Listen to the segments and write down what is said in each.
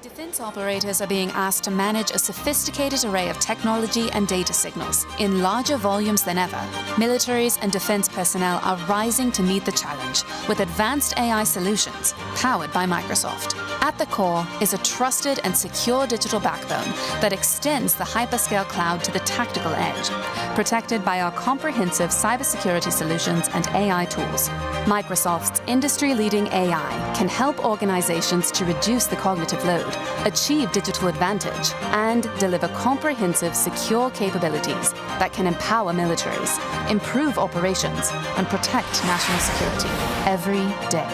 Defense operators are being asked to manage a sophisticated array of technology and data signals in larger volumes than ever. Militaries and defense personnel are rising to meet the challenge with advanced AI solutions powered by Microsoft. At the core is a trusted and secure digital backbone that extends the hyperscale cloud to the tactical edge, protected by our comprehensive cybersecurity solutions and AI tools. Microsoft's industry-leading AI can help organizations to reduce the cognitive load, achieve digital advantage, and deliver comprehensive, secure capabilities that can empower militaries, improve operations, and protect national security every day.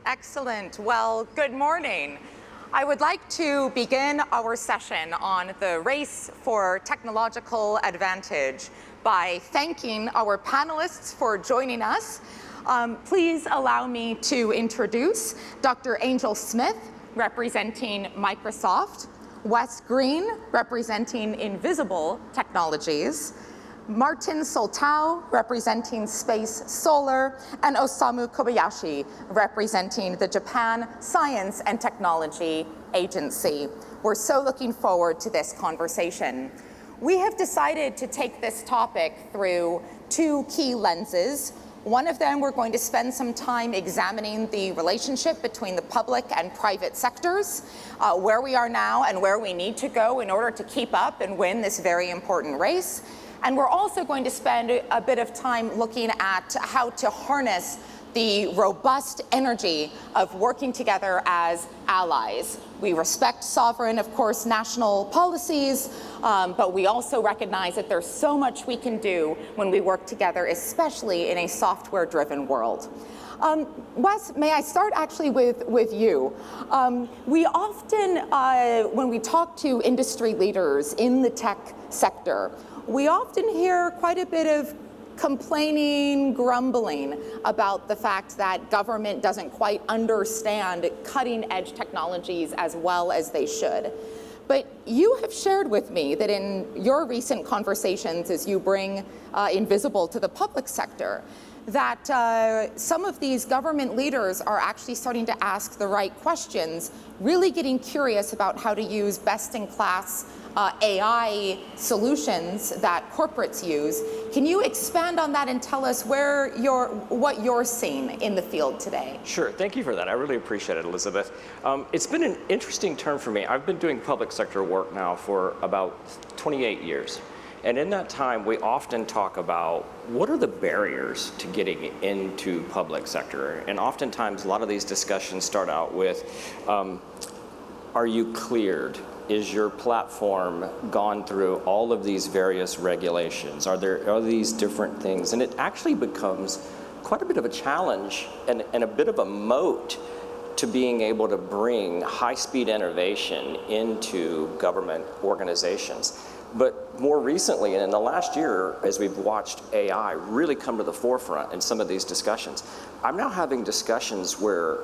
Excellent. Well, good morning. I would like to begin our session on the race for technological advantage by thanking our panelists for joining us. Please allow me to introduce Dr. Angel Smith, representing Microsoft, Wes Green, representing Invisible Technologies, Martin Soltau, representing Space Solar, and Osamu Kobayashi, representing the Japan Science and Technology Agency. We're so looking forward to this conversation. We have decided to take this topic through two key lenses. One of them, we're going to spend some time examining the relationship between the public and private sectors, where we are now and where we need to go in order to keep up and win this very important race. And we're also going to spend a bit of time looking at how to harness the robust energy of working together as allies. We respect sovereign, of course, national policies, but we also recognize that there's so much we can do when we work together, especially in a software-driven world. Wes, may I start actually with you? We often, when we talk to industry leaders in the tech sector, we often hear quite a bit of complaining, grumbling about the fact that government doesn't quite understand cutting-edge technologies as well as they should. But you have shared with me that in your recent conversations as you bring Invisible to the public sector, that some of these government leaders are actually starting to ask the right questions, really getting curious about how to use best-in-class AI solutions that corporates use. Can you expand on that and tell us what you're seeing in the field today? Sure, thank you for that. I really appreciate it, Elizabeth. It's been an interesting term for me. I've been doing public sector work now for about 28 years. And in that time, we often talk about what are the barriers to getting into public sector? And oftentimes, a lot of these discussions start out with, are you cleared? Is your platform gone through all of these various regulations? Are these different things? And it actually becomes quite a bit of a challenge and a bit of a moat to being able to bring high-speed innovation into government organizations. But more recently, and in the last year, as we've watched AI really come to the forefront in some of these discussions, I'm now having discussions where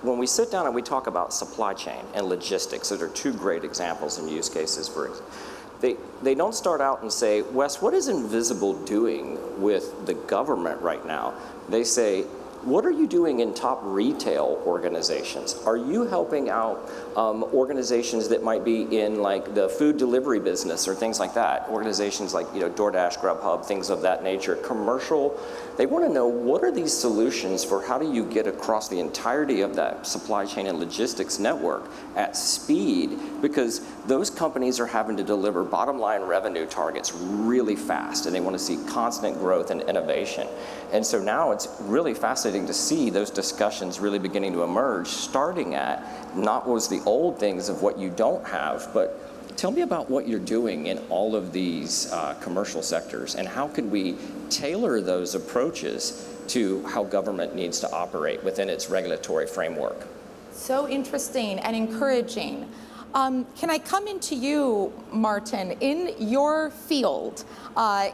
when we sit down and we talk about supply chain and logistics, those are two great examples and use cases for it. They don't start out and say, Wes, what is Invisible doing with the government right now? They say, what are you doing in top retail organizations? Are you helping out organizations that might be in like the food delivery business or things like that? Organizations like DoorDash, Grubhub, things of that nature, commercial. They want to know what are these solutions for how do you get across the entirety of that supply chain and logistics network at speed, because those companies are having to deliver bottom line revenue targets really fast and they want to see constant growth and innovation. And so now it's really fascinating to see those discussions really beginning to emerge, starting at not what was the old things of what you don't have, but tell me about what you're doing in all of these commercial sectors and how could we tailor those approaches to how government needs to operate within its regulatory framework. So interesting and encouraging. Can I come into you, Martin, in your field,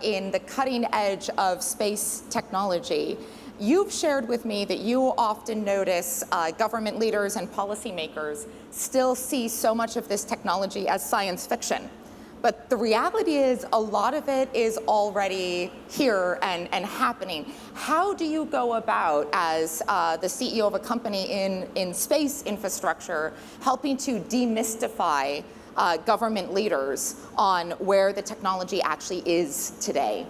in the cutting edge of space technology? You've shared with me that you often notice government leaders and policymakers still see so much of this technology as science fiction. But the reality is a lot of it is already here and happening. How do you go about, as the CEO of a company in space infrastructure, helping to demystify government leaders on where the technology actually is today?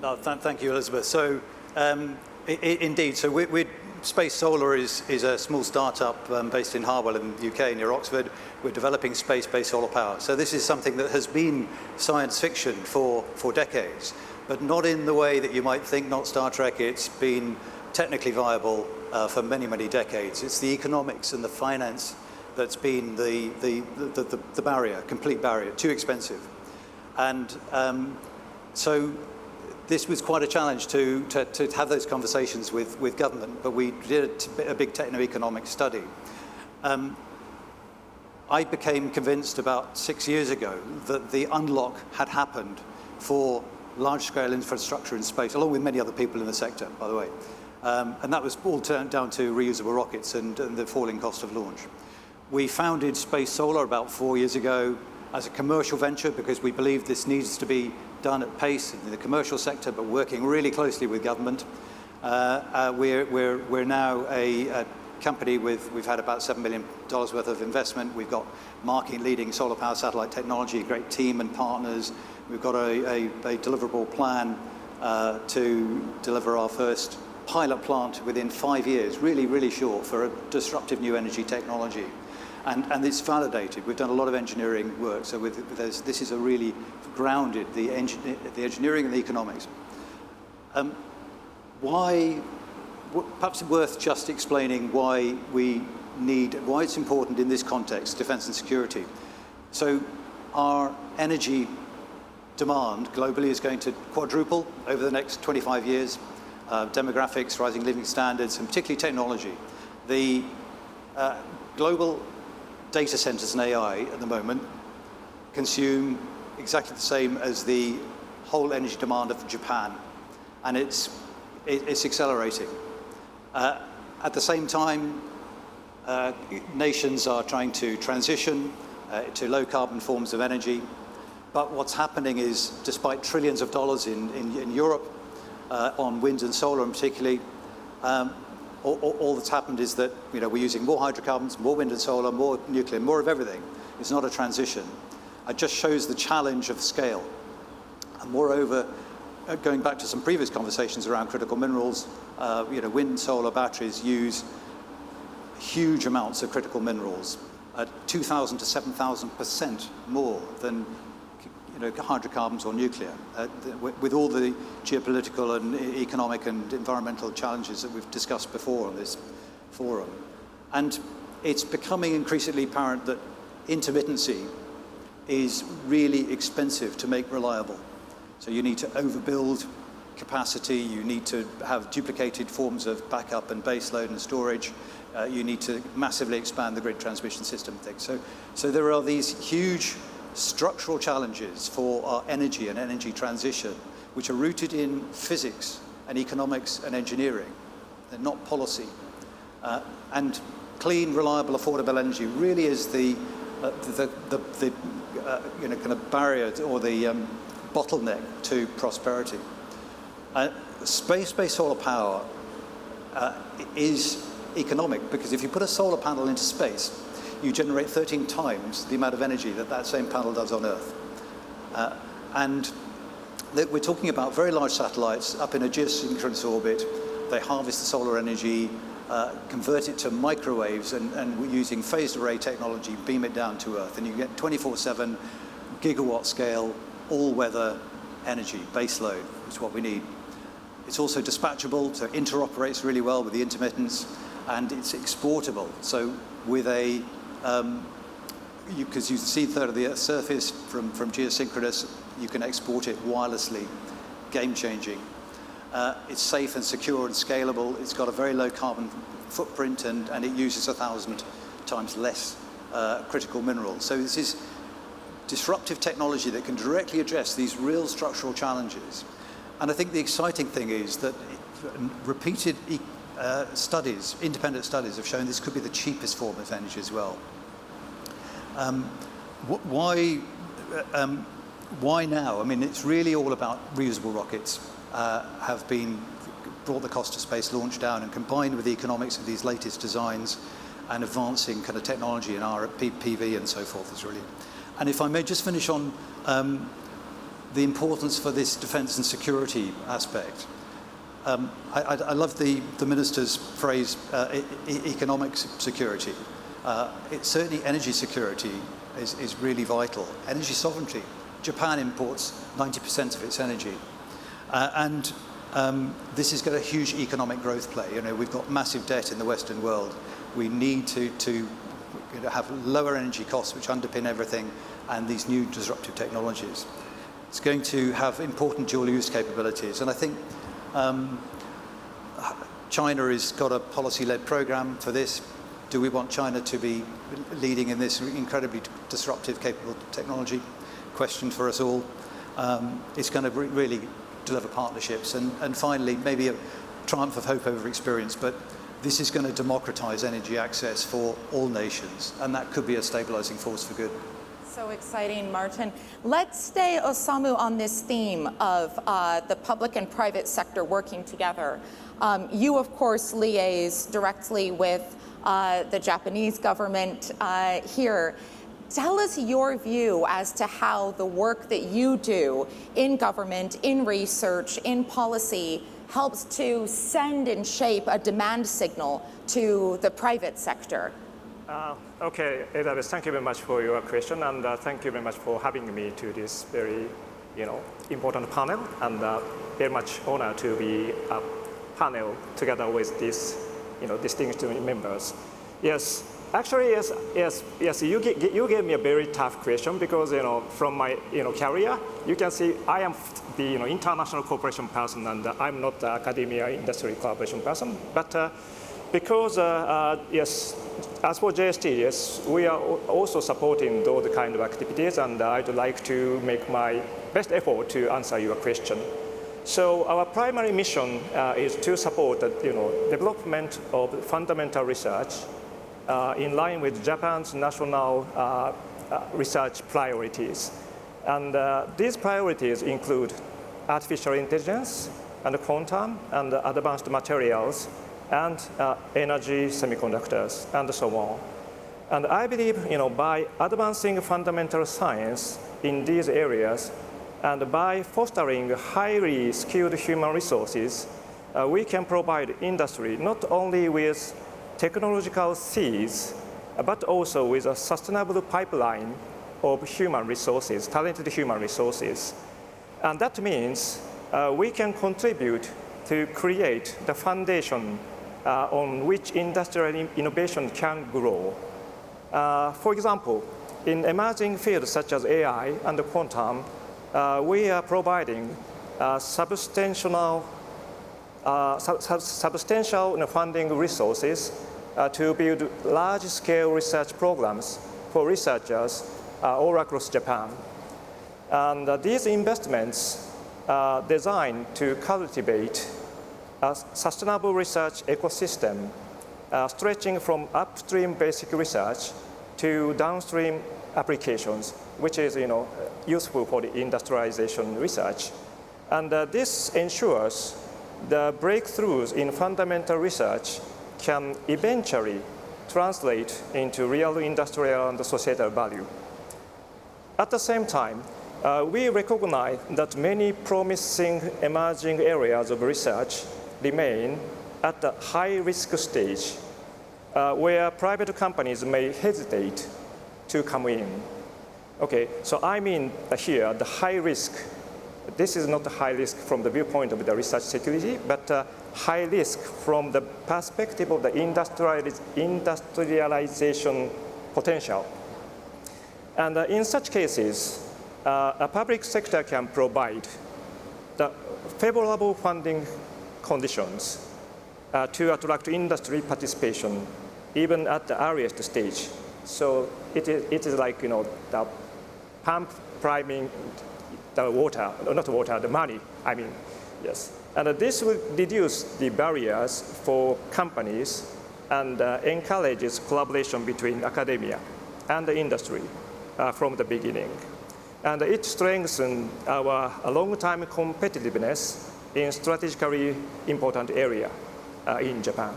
No, thank you, Elizabeth. So indeed, so Space Solar is a small startup based in Harwell in the UK near Oxford. We're developing space-based solar power. So this is something that has been science fiction for decades, but not in the way that you might think, not Star Trek. It's been technically viable for many, many decades. It's the economics and the finance that's been the barrier, complete barrier, too expensive. And so this was quite a challenge to have those conversations with government, but we did a big techno-economic study. I became convinced about 6 years ago that the unlock had happened for large-scale infrastructure in space, along with many other people in the sector, by the way. And that was all turned down to reusable rockets and the falling cost of launch. We founded Space Solar about 4 years ago as a commercial venture because we believe this needs to be done at pace in the commercial sector, but working really closely with government. We're now a company we've had about $7 million worth of investment. We've got market-leading solar power satellite technology, a great team and partners. We've got a deliverable plan to deliver our first pilot plant within 5 years, really, really short for a disruptive new energy technology. And it's validated. We've done a lot of engineering work, so this is a really grounded, the engineering and the economics. Perhaps worth just explaining why it's important in this context, defense and security. So our energy demand globally is going to quadruple over the next 25 years. Demographics, rising living standards, and particularly technology. The global data centers and AI at the moment consume exactly the same as the whole energy demand of Japan, and it's accelerating. At the same time, nations are trying to transition to low carbon forms of energy, but what's happening is, despite trillions of dollars in Europe on wind and solar in particularly, all that's happened is that we're using more hydrocarbons, more wind and solar, more nuclear, more of everything. It's not a transition. It just shows the challenge of scale. And moreover, going back to some previous conversations around critical minerals, wind, solar, batteries use huge amounts of critical minerals, 2,000 to 7,000% more than hydrocarbons or nuclear, with all the geopolitical and economic and environmental challenges that we've discussed before on this forum. And it's becoming increasingly apparent that intermittency is really expensive to make reliable. So you need to overbuild capacity, you need to have duplicated forms of backup and baseload and storage, you need to massively expand the grid transmission system things. So there are these huge structural challenges for our energy and energy transition, which are rooted in physics and economics and engineering. They're not policy. And clean, reliable, affordable energy really is the kind of barrier or the bottleneck to prosperity. Space-based solar power is economic because if you put a solar panel into space, you generate 13 times the amount of energy that same panel does on Earth. And we're talking about very large satellites up in a geosynchronous orbit. They harvest the solar energy, convert it to microwaves, and we're using phased array technology, beam it down to Earth. And you get 24/7 gigawatt scale, all-weather energy, baseload, which is what we need. It's also dispatchable, so it interoperates really well with the intermittence, and it's exportable. So with a because you see third of the Earth's surface from geosynchronous, you can export it wirelessly, game-changing. It's safe and secure and scalable. It's got a very low carbon footprint, and it uses 1,000 times less critical minerals. So this is disruptive technology that can directly address these real structural challenges. And I think the exciting thing is that repeated studies, independent studies, have shown this could be the cheapest form of energy as well. Why why now? I mean, it's really all about reusable rockets have brought the cost of space launch down, and combined with the economics of these latest designs and advancing kind of technology in PV and so forth is really. And if I may just finish on the importance for this defence and security aspect. I love the Minister's phrase, economic security. It's certainly energy security is really vital. Energy sovereignty. Japan imports 90% of its energy. And this has got a huge economic growth play. You know, we've got massive debt in the Western world. We need to have lower energy costs, which underpin everything, and these new disruptive technologies. It's going to have important dual-use capabilities. And I think China has got a policy-led program for this. Do we want China to be leading in this incredibly disruptive, capable technology? Question for us all. It's going to really deliver partnerships. And finally, maybe a triumph of hope over experience, but this is going to democratize energy access for all nations, and that could be a stabilizing force for good. So exciting, Martin. Let's stay, Osamu, on this theme of the public and private sector working together. You, of course, liaise directly with the Japanese government here. Tell us your view as to how the work that you do in government, in research, in policy, helps to send and shape a demand signal to the private sector. Okay, Elizabeth, thank you very much for your question, and thank you very much for having me to this very, important panel, and very much honored to be a panel together with these, distinguished members. Yes, actually, yes. You gave me a very tough question because, from my, career, you can see I am the, international cooperation person, and I'm not the academia industry cooperation person, but. Because, yes, as for JST, yes, we are also supporting those kind of activities, and I'd like to make my best effort to answer your question. So our primary mission is to support the development of fundamental research in line with Japan's national research priorities. And these priorities include artificial intelligence and quantum and advanced materials, and energy, semiconductors, and so on. And I believe, by advancing fundamental science in these areas, and by fostering highly skilled human resources, we can provide industry not only with technological seeds, but also with a sustainable pipeline of human resources, talented human resources. And that means we can contribute to create the foundation on which industrial innovation can grow. For example, in emerging fields such as AI and quantum, we are providing substantial funding resources to build large-scale research programs for researchers all across Japan. And these investments are designed to cultivate a sustainable research ecosystem stretching from upstream basic research to downstream applications, which is useful for the industrialization research. And this ensures the breakthroughs in fundamental research can eventually translate into real industrial and societal value. At the same time, we recognize that many promising emerging areas of research remain at the high-risk stage, where private companies may hesitate to come in. Okay, so I mean here the high risk. This is not a high risk from the viewpoint of the research security, but high risk from the perspective of the industrialization potential. And in such cases, a public sector can provide the favorable funding conditions to attract industry participation, even at the earliest stage. So it is like the pump priming the water, not water, the money. I mean, yes. And this will reduce the barriers for companies and encourages collaboration between academia and the industry from the beginning. And it strengthens our long-time competitiveness in strategically important area in Japan.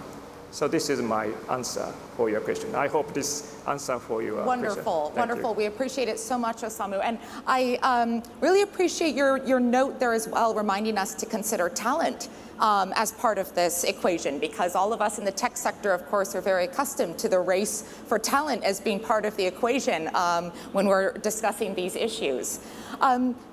So this is my answer for your question. I hope this answer for your Wonderful, question. wonderful. We appreciate it so much, Osamu. And I really appreciate your note there as well, reminding us to consider talent as part of this equation, because all of us in the tech sector, of course, are very accustomed to the race for talent as being part of the equation when we're discussing these issues.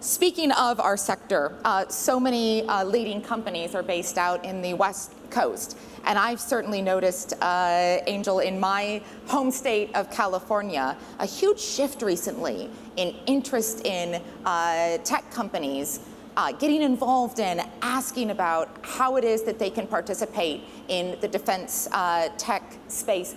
Speaking of our sector, so many leading companies are based out in the West Coast. And I've certainly noticed, Angel, in my home state of California, a huge shift recently in interest in tech companies getting involved in asking about how it is that they can participate in the defense tech space.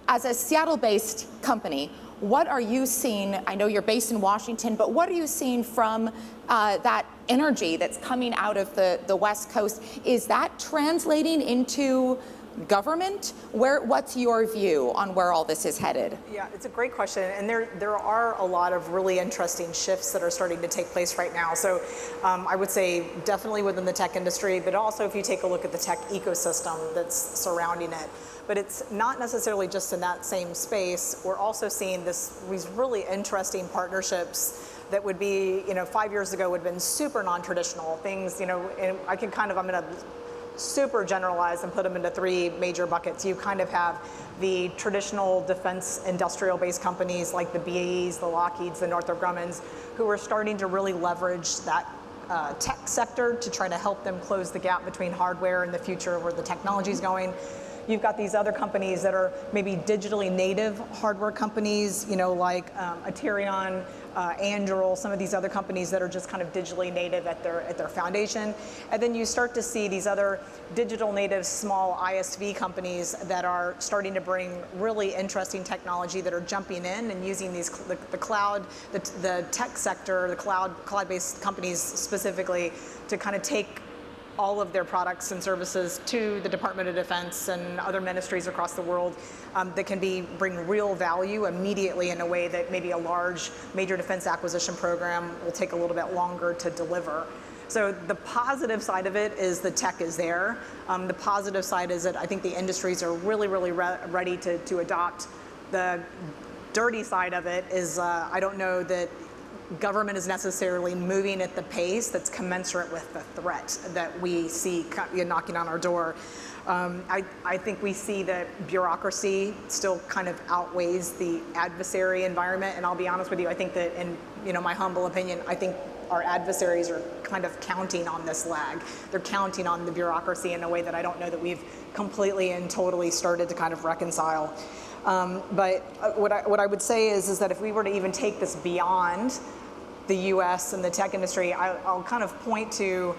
As a Seattle-based company, what are you seeing? I know you're based in Washington, but what are you seeing from that energy that's coming out of the West Coast? Is that translating into government? What's your view on where all this is headed? Yeah, it's a great question, and there are a lot of really interesting shifts that are starting to take place right now. So I would say definitely within the tech industry, but also if you take a look at the tech ecosystem that's surrounding it. But it's not necessarily just in that same space. We're also seeing these really interesting partnerships that would be, 5 years ago would have been super non-traditional things, and I'm going to super generalize and put them into three major buckets. You kind of have the traditional defense industrial-based companies like the BAEs, the Lockheeds, the Northrop Grummans, who are starting to really leverage that tech sector to try to help them close the gap between hardware and the future of where the technology is going. You've got these other companies that are maybe digitally native hardware companies, like Aterion, Anduril, some of these other companies that are just kind of digitally native at their foundation. And then you start to see these other digital native small ISV companies that are starting to bring really interesting technology that are jumping in and using the cloud, the tech sector, the cloud-based companies specifically to kind of take all of their products and services to the Department of Defense and other ministries across the world that can bring real value immediately in a way that maybe a large major defense acquisition program will take a little bit longer to deliver. So the positive side of it is the tech is there. The positive side is that I think the industries are really, really ready to adopt. The dirty side of it is I don't know that government is necessarily moving at the pace that's commensurate with the threat that we see knocking on our door. I think we see that bureaucracy still kind of outweighs the adversary environment, and I'll be honest with you, I think that in my humble opinion, I think our adversaries are kind of counting on this lag. They're counting on the bureaucracy in a way that I don't know that we've completely and totally started to kind of reconcile. But what I would say is that if we were to even take this beyond the U.S. and the tech industry, I'll kind of point to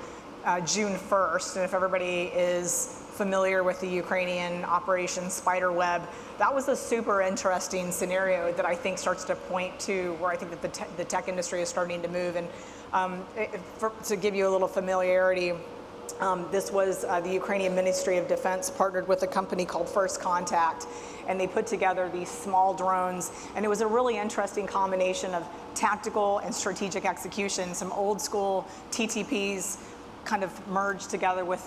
June 1st, and if everybody is familiar with the Ukrainian Operation Spiderweb, that was a super interesting scenario that I think starts to point to where I think that the tech industry is starting to move. And to give you a little familiarity, this was the Ukrainian Ministry of Defense partnered with a company called First Contact, and they put together these small drones, and it was a really interesting combination of tactical and strategic execution, some old school TTPs kind of merged together with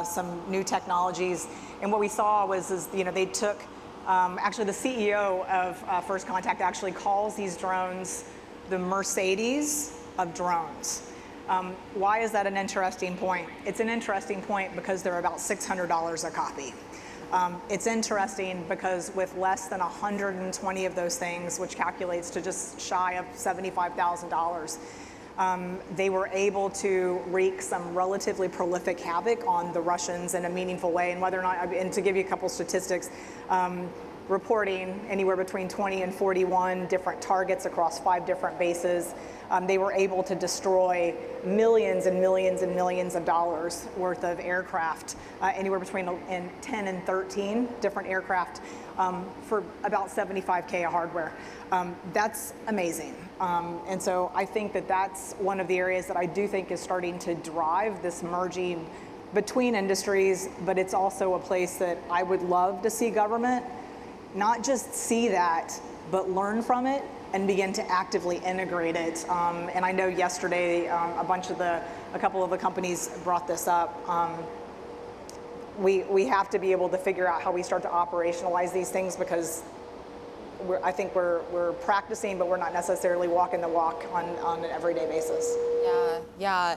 some new technologies. And what we saw was they took, actually the CEO of First Contact actually calls these drones the Mercedes of drones. Why is that an interesting point? It's an interesting point because they're about $600 a copy. It's interesting because with less than 120 of those things, which calculates to just shy of $75,000, they were able to wreak some relatively prolific havoc on the Russians in a meaningful way. And whether or not, and to give you a couple statistics, reporting anywhere between 20 and 41 different targets across 5 different bases. They were able to destroy millions and millions and millions of dollars worth of aircraft, anywhere between 10 and 13 different aircraft for about 75K of hardware. That's amazing. And so I think that that's one of the areas that I do think is starting to drive this merging between industries, but it's also a place that I would love to see government not just see that, but learn from it and begin to actively integrate it. And I know yesterday a couple of the companies brought this up. We have to be able to figure out how we start to operationalize these things, because I think we're practicing, but we're not necessarily walking the walk on an everyday basis. Yeah.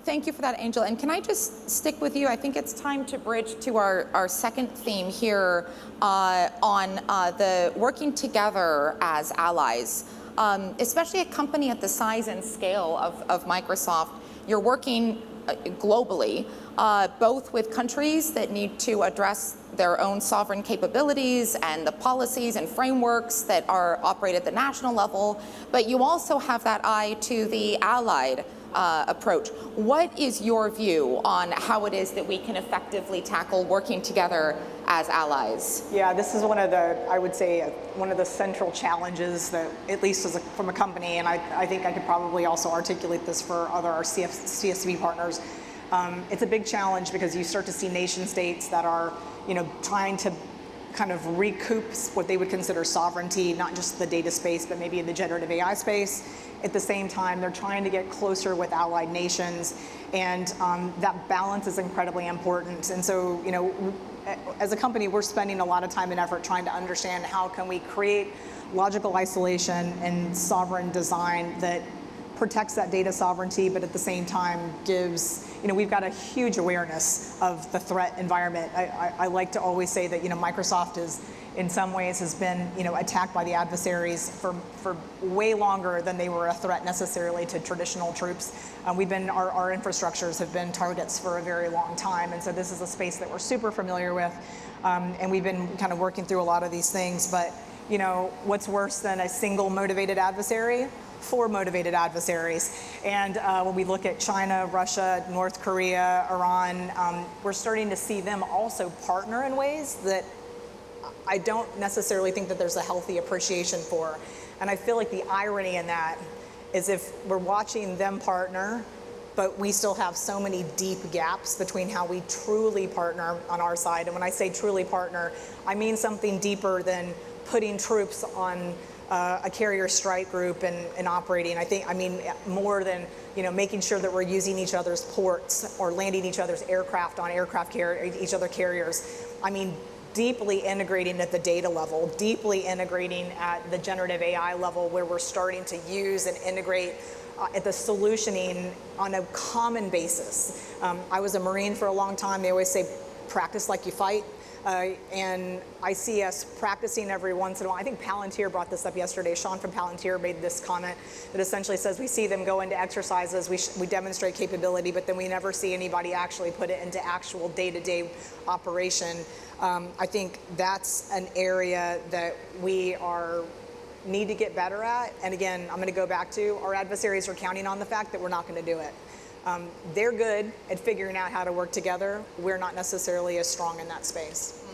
Thank you for that, Angel. And can I just stick with you? I think it's time to bridge to our second theme here on the working together as allies, especially a company at the size and scale of Microsoft. You're working globally, both with countries that need to address their own sovereign capabilities and the policies and frameworks that are operate at the national level, but you also have that eye to the allied approach. What is your view on how it is that we can effectively tackle working together as allies? Yeah, this is one of the central challenges that, at least from a company, and I think I could probably also articulate this for our CSV partners. It's a big challenge because you start to see nation states that are, trying to kind of recoup what they would consider sovereignty, not just the data space, but maybe in the generative AI space. At the same time, they're trying to get closer with allied nations, and that balance is incredibly important. And so, as a company, we're spending a lot of time and effort trying to understand how can we create logical isolation and sovereign design that protects that data sovereignty, but at the same time gives, we've got a huge awareness of the threat environment. I like to always say that, Microsoft is, in some ways, has been, attacked by the adversaries for way longer than they were a threat necessarily to traditional troops. Our infrastructures have been targets for a very long time, and so this is a space that we're super familiar with, and we've been kind of working through a lot of these things. But, what's worse than a single motivated adversary? 4 motivated adversaries. And when we look at China, Russia, North Korea, Iran, we're starting to see them also partner in ways that I don't necessarily think that there's a healthy appreciation for. And I feel like the irony in that is, if we're watching them partner, but we still have so many deep gaps between how we truly partner on our side. And when I say truly partner, I mean something deeper than putting troops on a carrier strike group and operating. I mean more than, making sure that we're using each other's ports or landing each other's aircraft on each other carriers. I mean, deeply integrating at the data level, deeply integrating at the generative AI level, where we're starting to use and integrate at the solutioning on a common basis. I was a Marine for a long time. They always say, practice like you fight. And I see us practicing every once in a while. I think Palantir brought this up yesterday. Sean from Palantir made this comment that essentially says, we see them go into exercises, we demonstrate capability, but then we never see anybody actually put it into actual day-to-day operation. I think that's an area that we need to get better at. And again, I'm going to go back to, our adversaries are counting on the fact that we're not going to do it. They're good at figuring out how to work together. We're not necessarily as strong in that space.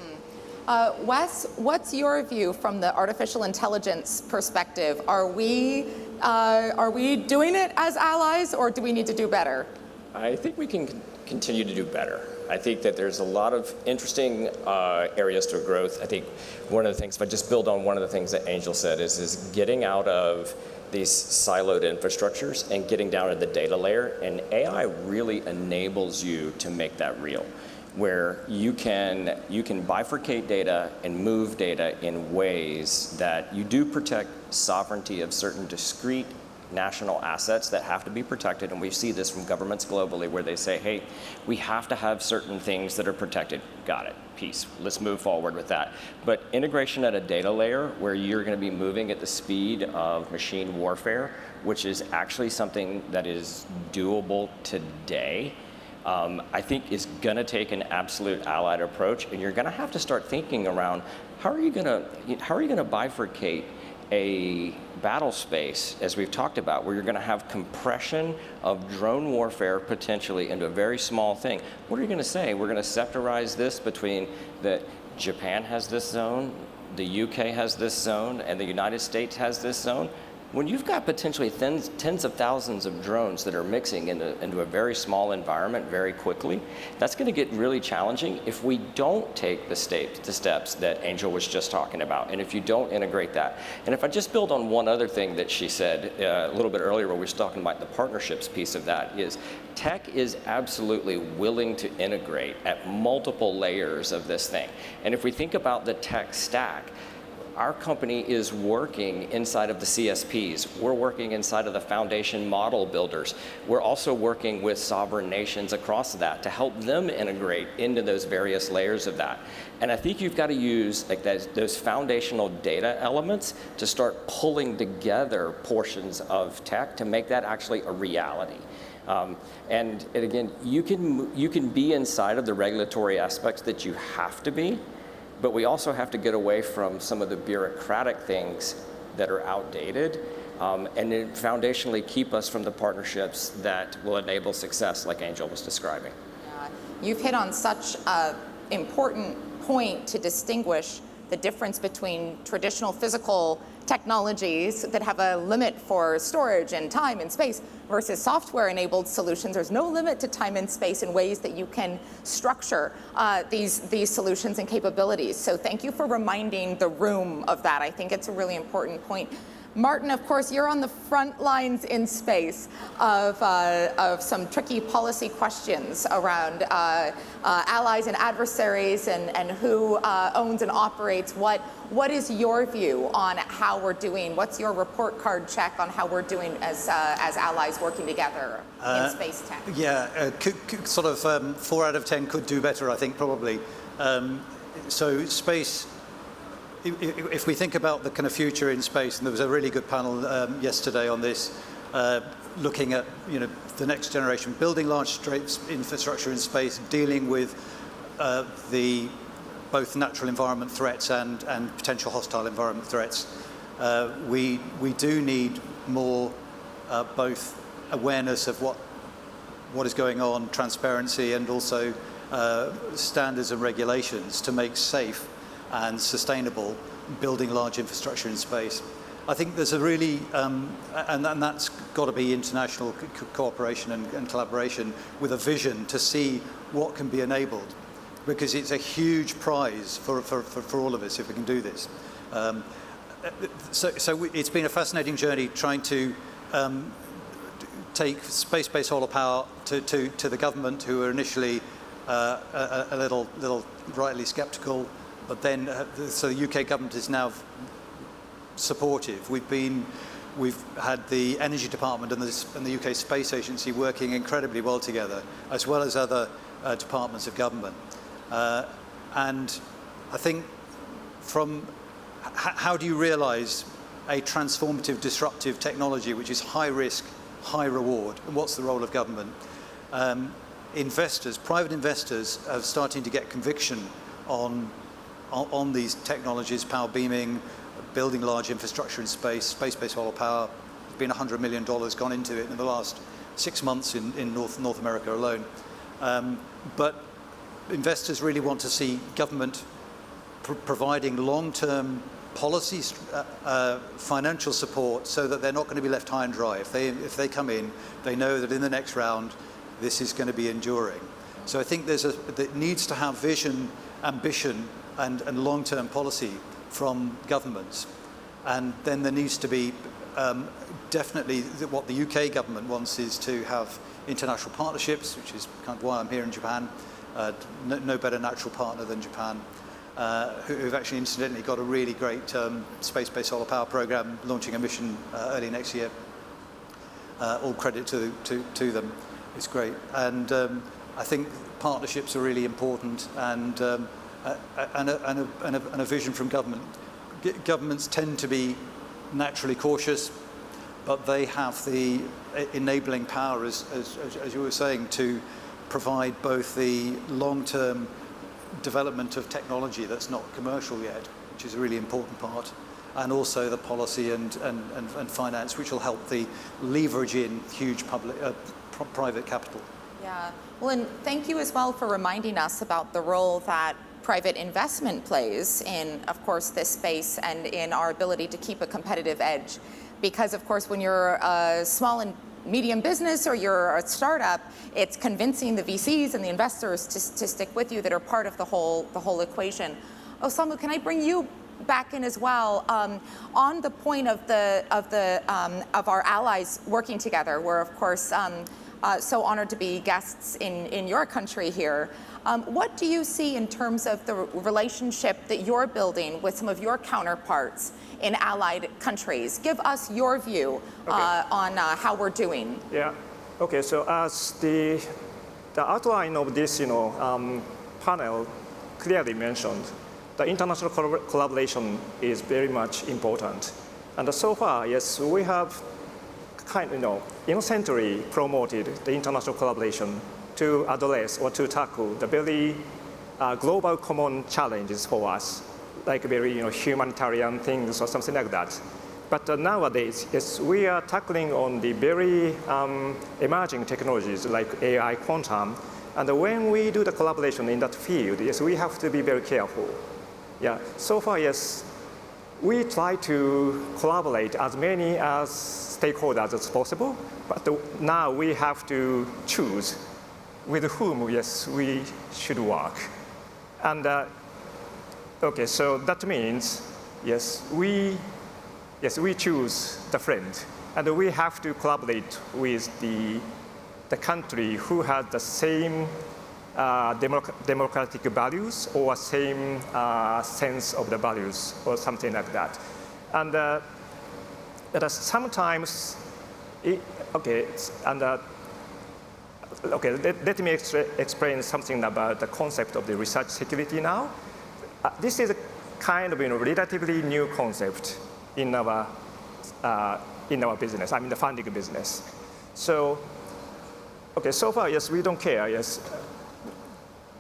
Wes, what's your view from the artificial intelligence perspective? Are we doing it as allies, or do we need to do better? I think we can continue to do better. I think that there's a lot of interesting areas to growth. I think one of the things, if I just build on one of the things that Angel said, is getting out of these siloed infrastructures and getting down to the data layer. And AI really enables you to make that real, where you can bifurcate data and move data in ways that you do protect sovereignty of certain discrete national assets that have to be protected. And we see this from governments globally, where they say, hey, we have to have certain things that are protected. Got it. Peace. Let's move forward with that. But integration at a data layer, where you're going to be moving at the speed of machine warfare, which is actually something that is doable today, I think is going to take an absolute allied approach. And you're going to have to start thinking around, how are you going to bifurcate a battle space, as we've talked about, where you're going to have compression of drone warfare potentially into a very small thing. What are you going to say? We're going to sectorize this between that Japan has this zone, the UK has this zone, and the United States has this zone? When you've got potentially tens of thousands of drones that are mixing into a very small environment very quickly, that's going to get really challenging if we don't take the steps that Angel was just talking about, and if you don't integrate that. And if I just build on one other thing that she said a little bit earlier, where we were talking about the partnerships piece of that, is tech is absolutely willing to integrate at multiple layers of this thing. And if we think about the tech stack, our company is working inside of the CSPs. We're working inside of the foundation model builders. We're also working with sovereign nations across that to help them integrate into those various layers of that. And I think you've got to use like those foundational data elements to start pulling together portions of tech to make that actually a reality. And again, you can be inside of the regulatory aspects that you have to be, but we also have to get away from some of the bureaucratic things that are outdated, and then foundationally keep us from the partnerships that will enable success like Angel was describing. Yeah. You've hit on such an important point to distinguish the difference between traditional physical technologies that have a limit for storage and time and space versus software-enabled solutions. There's no limit to time and space in ways that you can structure these solutions and capabilities. So thank you for reminding the room of that. I think it's a really important point. Martin, of course, you're on the front lines in space of some tricky policy questions around allies and adversaries and who owns and operates what. What is your view on how we're doing? What's your report card check on how we're doing as allies working together in space tech? Yeah, sort of 4 out of 10 could do better, I think, probably. So space, if we think about the kind of future in space, and there was a really good panel yesterday on this, looking at the next generation, building large infrastructure in space, dealing with both natural environment threats and potential hostile environment threats. We do need more both awareness of what is going on, transparency, and also standards and regulations to make safe and sustainable building large infrastructure in space. I think there's a really, and that's got to be international cooperation and collaboration with a vision to see what can be enabled, because it's a huge prize for all of us if we can do this. So it's been a fascinating journey trying to take space-based solar power to the government, who were initially a little rightly skeptical, but then so the UK government is now supportive. We've had the Energy Department and the UK Space Agency working incredibly well together, as well as other departments of government. And I think how do you realize a transformative, disruptive technology which is high risk, high reward, and what's the role of government? Investors, private investors, are starting to get conviction on these technologies, power beaming, building large infrastructure in space, space-based solar power. There's been $100 million gone into it in the last 6 months in North America alone. But investors really want to see government providing long-term policies, financial support, so that they're not going to be left high and dry. If they come in, they know that in the next round, this is going to be enduring. So I think there needs to have vision, ambition, and long-term policy from governments. And then there needs to be definitely what the UK government wants is to have international partnerships, which is kind of why I'm here in Japan. No better natural partner than Japan, who've actually incidentally got a really great space-based solar power program, launching a mission early next year. All credit to them. It's great. And I think partnerships are really important, and a vision from government. Governments tend to be naturally cautious, but they have the enabling power, as you were saying, to provide both the long-term development of technology that's not commercial yet, which is a really important part, and also the policy and finance, which will help the leverage in huge private capital. Yeah, well, and thank you as well for reminding us about the role that private investment plays in, of course, this space and in our ability to keep a competitive edge. because of course when you're a small and medium business or you're a startup, it's convincing the VCs and the investors to stick with you that are part of the whole equation. Osamu, can I bring you back in as well on the point of our allies working together? We're of course so honored to be guests in your country here. What do you see in terms of the relationship that you're building with some of your counterparts in allied countries? Give us your view on how we're doing. Yeah. Okay. So as the outline of this, panel clearly mentioned, the international collaboration is very much important. And so far, yes, we have innocently promoted the international collaboration to address or to tackle the very global common challenges for us, like very humanitarian things or something like that. But nowadays, yes, we are tackling on the very emerging technologies like AI, quantum, and when we do the collaboration in that field, yes, we have to be very careful. Yeah. So far, yes, we try to collaborate as many as stakeholders as possible, but now we have to choose with whom, yes, we should work. And okay, so that means, yes, we choose the friend, and we have to collaborate with the country who has the same democratic values or same sense of the values or something like that. And sometimes, let me explain something about the concept of the research security now. This is a kind of relatively new concept in our business, I mean the funding business. So, so far, yes, we don't care, yes.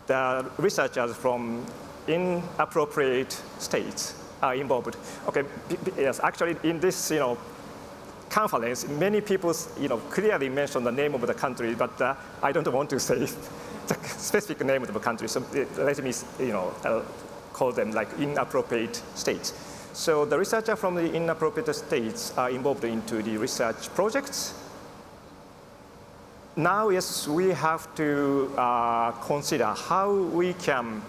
The researchers from inappropriate states are involved. Okay, yes, actually in this, conference, many people, clearly mention the name of the country, but I don't want to say the specific name of the country. So let me, call them like inappropriate states. So the researchers from the inappropriate states are involved into the research projects. Now, yes, we have to consider how we can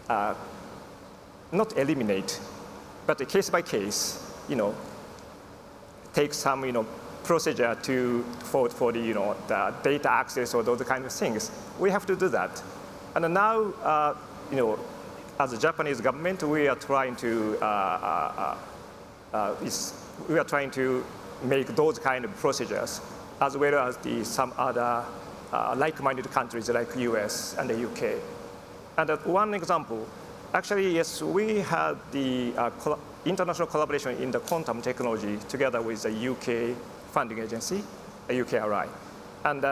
not eliminate, but case by case, take some, procedure for the the data access or those kind of things. We have to do that. And now, as the Japanese government, we are trying to make those kind of procedures, as well as some other like-minded countries like US and the UK. And one example, actually, yes, we had the international collaboration in the quantum technology together with the UK funding agency, UKRI. And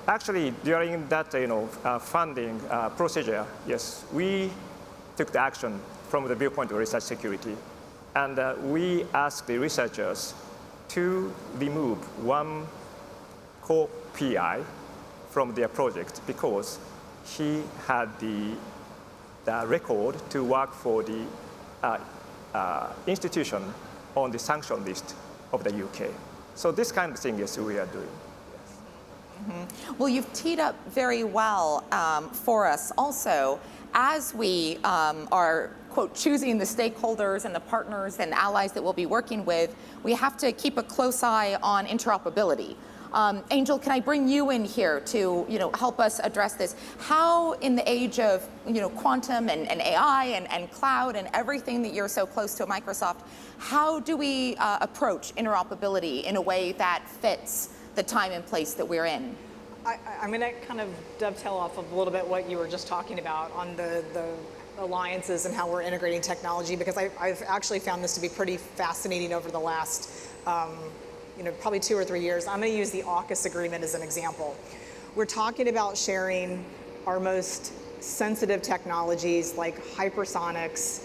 actually, during that funding procedure, yes, we took the action from the viewpoint of research security. And we asked the researchers to remove one co-PI from their project because he had the record to work for the institution on the sanction list of the UK. So this kind of thing, yes, we are doing. Mm-hmm. Well, you've teed up very well for us also as we are, quote, choosing the stakeholders and the partners and allies that we'll be working with. We have to keep a close eye on interoperability. Angel, can I bring you in here to help us address this? How, in the age of quantum and AI and cloud and everything that you're so close to at Microsoft, how do we approach interoperability in a way that fits the time and place that we're in? I'm going to kind of dovetail off of a little bit what you were just talking about on the alliances and how we're integrating technology, because I've actually found this to be pretty fascinating over the last probably 2 or 3 years. I'm going to use the AUKUS agreement as an example. We're talking about sharing our most sensitive technologies like hypersonics,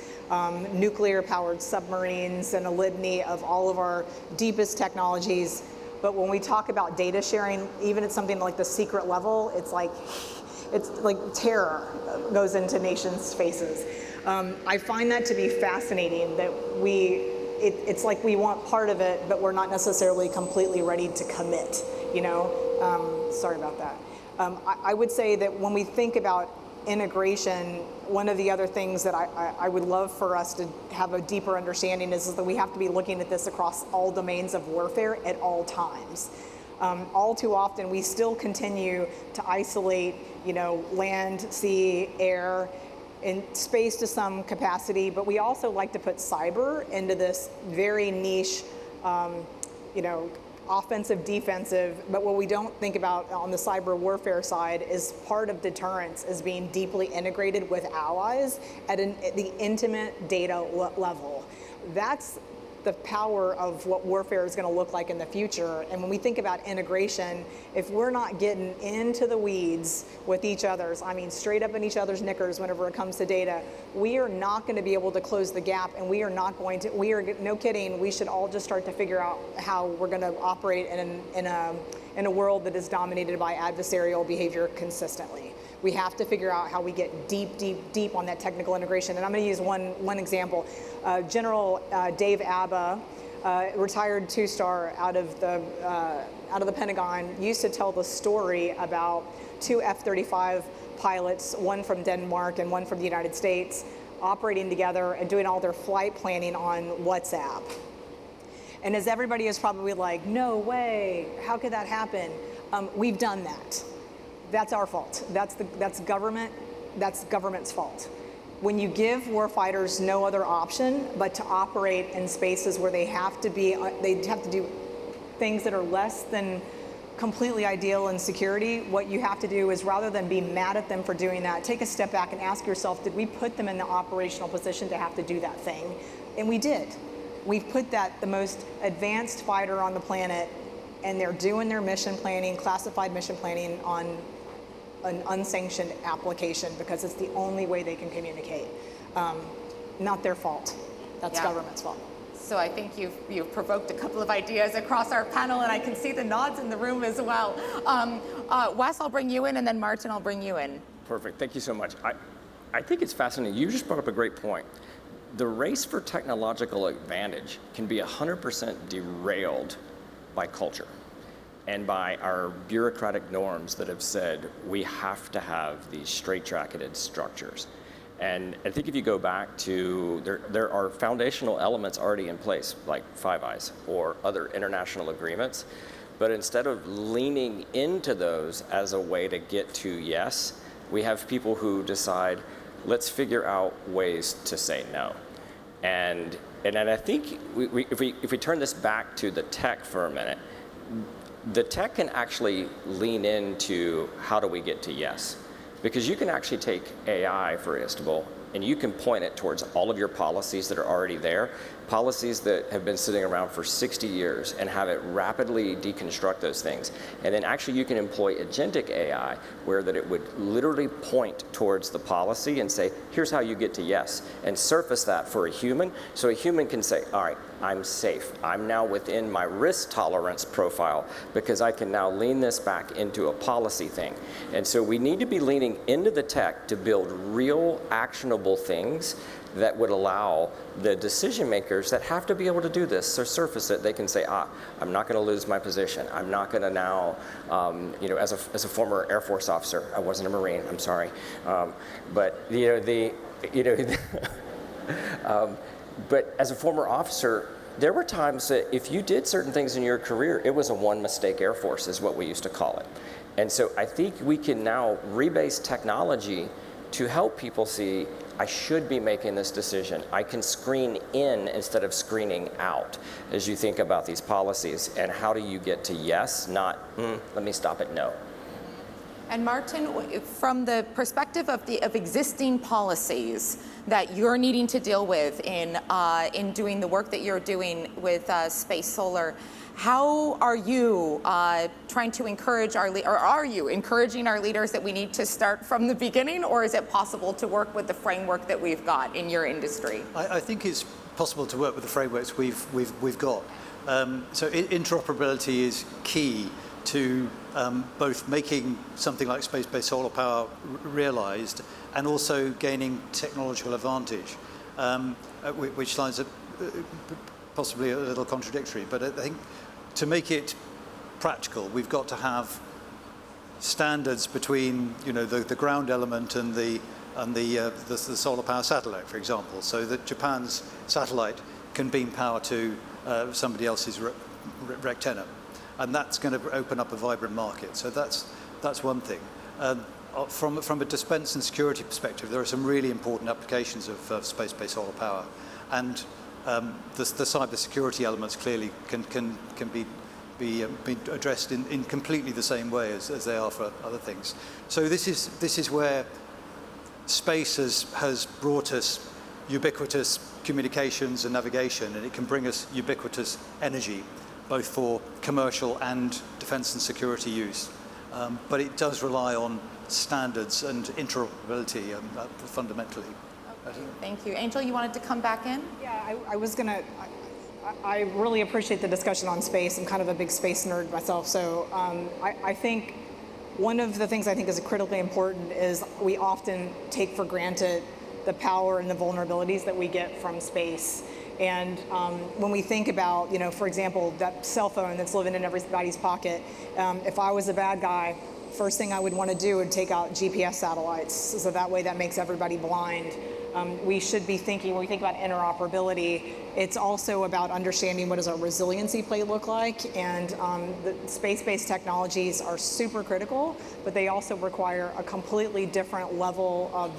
nuclear-powered submarines, and a litany of all of our deepest technologies. But when we talk about data sharing, even at something like the secret level, it's like terror goes into nations' faces. I find that to be fascinating that we it's like we want part of it, but we're not necessarily completely ready to commit, sorry about that. I would say that when we think about integration, one of the other things that I would love for us to have a deeper understanding is that we have to be looking at this across all domains of warfare at all times. All too often, we still continue to isolate, land, sea, air, and space to some capacity, but we also like to put cyber into this very niche, offensive, defensive, but what we don't think about on the cyber warfare side is part of deterrence is being deeply integrated with allies at the intimate data level. That's the power of what warfare is going to look like in the future. And when we think about integration, if we're not getting into the weeds with each other's, straight up in each other's knickers whenever it comes to data, we are not going to be able to close the gap, and no kidding, we should all just start to figure out how we're going to operate in a world that is dominated by adversarial behavior consistently. We have to figure out how we get deep, deep, deep on that technical integration. And I'm going to use one example. General Dave Abba, retired two-star out of the Pentagon, used to tell the story about two F-35 pilots, one from Denmark and one from the United States, operating together and doing all their flight planning on WhatsApp. And as everybody is probably like, no way, how could that happen? We've done that. That's our fault. That's government's fault. When you give warfighters no other option but to operate in spaces where they have to do things that are less than completely ideal in security, what you have to do is, rather than be mad at them for doing that, take a step back and ask yourself, did we put them in the operational position to have to do that thing? And we did. We've put the most advanced fighter on the planet, and they're doing their mission planning, classified mission planning on an unsanctioned application because it's the only way they can communicate. Not their fault. That's government's fault. So I think you've provoked a couple of ideas across our panel, and I can see the nods in the room as well. Wes, I'll bring you in, and then Martin, I'll bring you in. Perfect. Thank you so much. I think it's fascinating. You just brought up a great point. The race for technological advantage can be 100% derailed by culture and by our bureaucratic norms that have said we have to have these straight-jacketed structures. And I think if you go back to, there are foundational elements already in place, like Five Eyes or other international agreements, but instead of leaning into those as a way to get to yes, we have people who decide, let's figure out ways to say no. And I think if we turn this back to the tech for a minute, the tech can actually lean into how do we get to yes. Because you can actually take AI, for Istanbul, and you can point it towards all of your policies that are already there, policies that have been sitting around for 60 years, and have it rapidly deconstruct those things. And then actually you can employ agentic AI, where that it would literally point towards the policy and say, here's how you get to yes, and surface that for a human, so a human can say, all right, I'm safe. I'm now within my risk tolerance profile because I can now lean this back into a policy thing. And so we need to be leaning into the tech to build real actionable things that would allow the decision makers that have to be able to do this to surface it. They can say, I'm not going to lose my position. I'm not going to now, as a former Air Force officer, I wasn't a Marine, I'm sorry. But as a former officer, there were times that if you did certain things in your career, it was a one mistake Air Force is what we used to call it. And so I think we can now rebase technology to help people see, I should be making this decision. I can screen in instead of screening out as you think about these policies. And how do you get to yes, not, let me stop at no. And Martin, from the perspective of existing policies that you're needing to deal with in doing the work that you're doing with Space Solar, how are you trying to encourage are you encouraging our leaders that we need to start from the beginning, or is it possible to work with the framework that we've got in your industry? I think it's possible to work with the frameworks we've got. So interoperability is key to both making something like space-based solar power realized and also gaining technological advantage, which lines up possibly a little contradictory, but I think to make it practical, we've got to have standards between, you know, the ground element and the solar power satellite, for example, so that Japan's satellite can beam power to somebody else's rectenna, and that's going to open up a vibrant market. So that's one thing. From a defense and security perspective, there are some really important applications of space-based solar power, and the cyber security elements clearly can be addressed in completely the same way as they are for other things. So this is where space has brought us ubiquitous communications and navigation, and it can bring us ubiquitous energy, both for commercial and defense and security use. But it does rely on standards and interoperability fundamentally. Okay, thank you. Angel, you wanted to come back in? Yeah, I really appreciate the discussion on space. I'm kind of a big space nerd myself, so I think one of the things I think is critically important is we often take for granted the power and the vulnerabilities that we get from space. And when we think about, you know, for example, that cell phone that's living in everybody's pocket, if I was a bad guy, first thing I would want to do would take out GPS satellites, so that way that makes everybody blind. We should be thinking, when we think about interoperability, it's also about understanding what does our resiliency play look like, and the space-based technologies are super critical, but they also require a completely different level of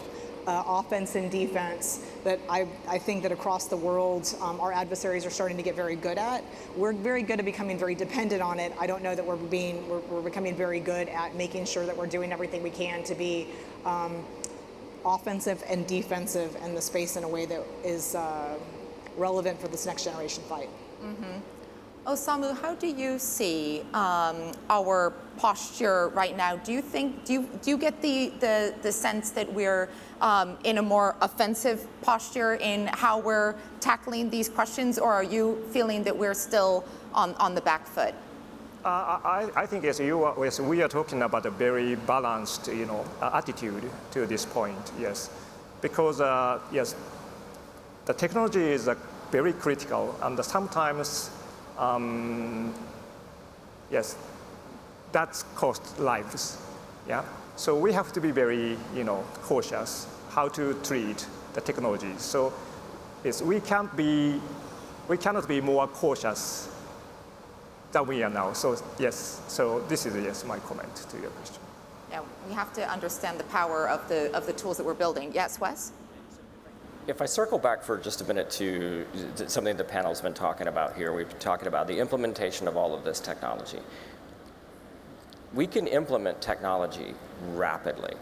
offense and defense that I think that across the world our adversaries are starting to get very good at. We're very good at becoming very dependent on it. I don't know that we're becoming very good at making sure that we're doing everything we can to be offensive and defensive in the space in a way that is relevant for this next generation fight. Mm-hmm. Osamu, how do you see our posture right now? Do you get the sense that we're in a more offensive posture in how we're tackling these questions, or are you feeling that we're still on the back foot? I think as we are talking about a very balanced, you know, attitude to this point. Yes, because yes, the technology is very critical, and sometimes. Yes, that's cost lives. Yeah, so we have to be very, you know, cautious how to treat the technology. So, yes, we cannot be more cautious than we are now. So yes, so this is my comment to your question. Yeah, we have to understand the power of the tools that we're building. Yes, Wes? If I circle back for just a minute to something the panel's been talking about here, we've been talking about the implementation of all of this technology. We can implement technology rapidly.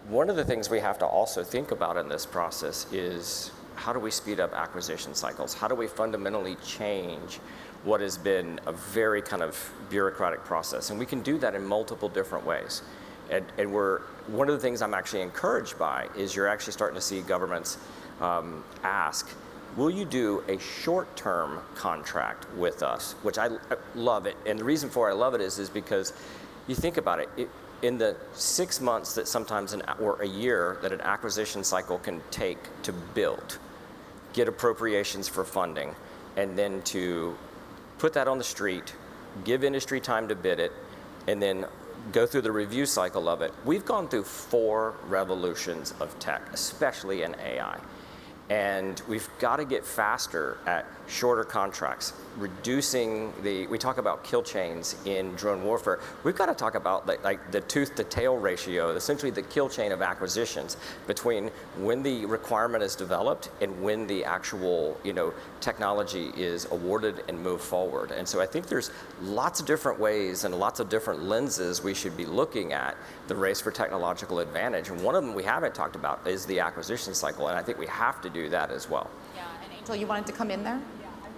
One of the things we have to also think about in this process is how do we speed up acquisition cycles? How do we fundamentally change what has been a very kind of bureaucratic process? And we can do that in multiple different ways. And one of the things I'm actually encouraged by is you're actually starting to see governments ask, will you do a short-term contract with us? Which I love it. And the reason for I love it is because you think about it, in the 6 months that sometimes, or a year, that an acquisition cycle can take to build, get appropriations for funding, and then to put that on the street, give industry time to bid it, and then go through the review cycle of it. We've gone through 4 revolutions of tech, especially in AI. And we've got to get faster at shorter contracts, reducing we talk about kill chains in drone warfare. We've got to talk about like the tooth to tail ratio, essentially the kill chain of acquisitions between when the requirement is developed and when the actual, you know, technology is awarded and moved forward. And so I think there's lots of different ways and lots of different lenses we should be looking at the race for technological advantage. And one of them we haven't talked about is the acquisition cycle, and I think we have to do that as well. Yeah, and Angel, you wanted to come in there?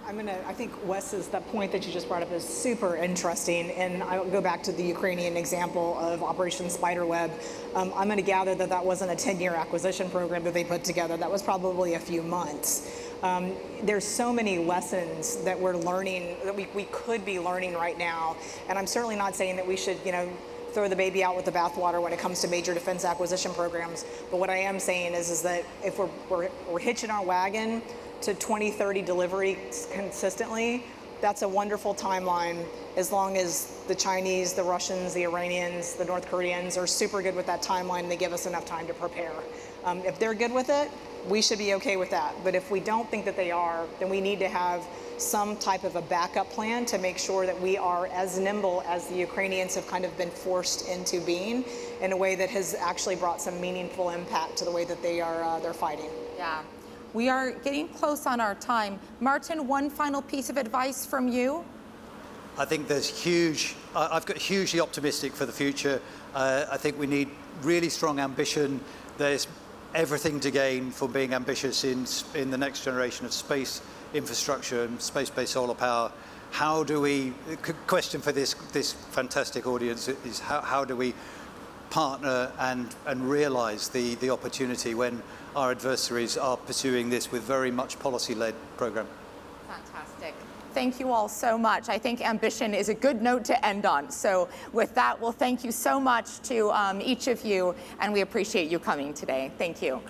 I think Wes's, that point that you just brought up is super interesting, and I'll go back to the Ukrainian example of Operation Spiderweb. I'm going to gather that that wasn't a 10-year acquisition program that they put together. That was probably a few months. There's so many lessons that we're learning, that we could be learning right now, and I'm certainly not saying that we should, you know, throw the baby out with the bathwater when it comes to major defense acquisition programs. But what I am saying is that if we're hitching our wagon to 2030 delivery consistently, that's a wonderful timeline as long as the Chinese, the Russians, the Iranians, the North Koreans are super good with that timeline and they give us enough time to prepare. If they're good with it, we should be okay with that. But if we don't think that they are, then we need to have some type of a backup plan to make sure that we are as nimble as the Ukrainians have kind of been forced into being in a way that has actually brought some meaningful impact to the way that they're fighting. Yeah. We are getting close on our time. Martin, one final piece of advice from you? I think I've got hugely optimistic for the future. I think we need really strong ambition. There's everything to gain for being ambitious in the next generation of space infrastructure and space-based solar power. How do we, question for this fantastic audience is how do we partner and realize the opportunity when our adversaries are pursuing this with very much policy-led program? Fantastic. Thank you all so much. I think ambition is a good note to end on. So with that, we'll thank you so much to each of you, and we appreciate you coming today. Thank you.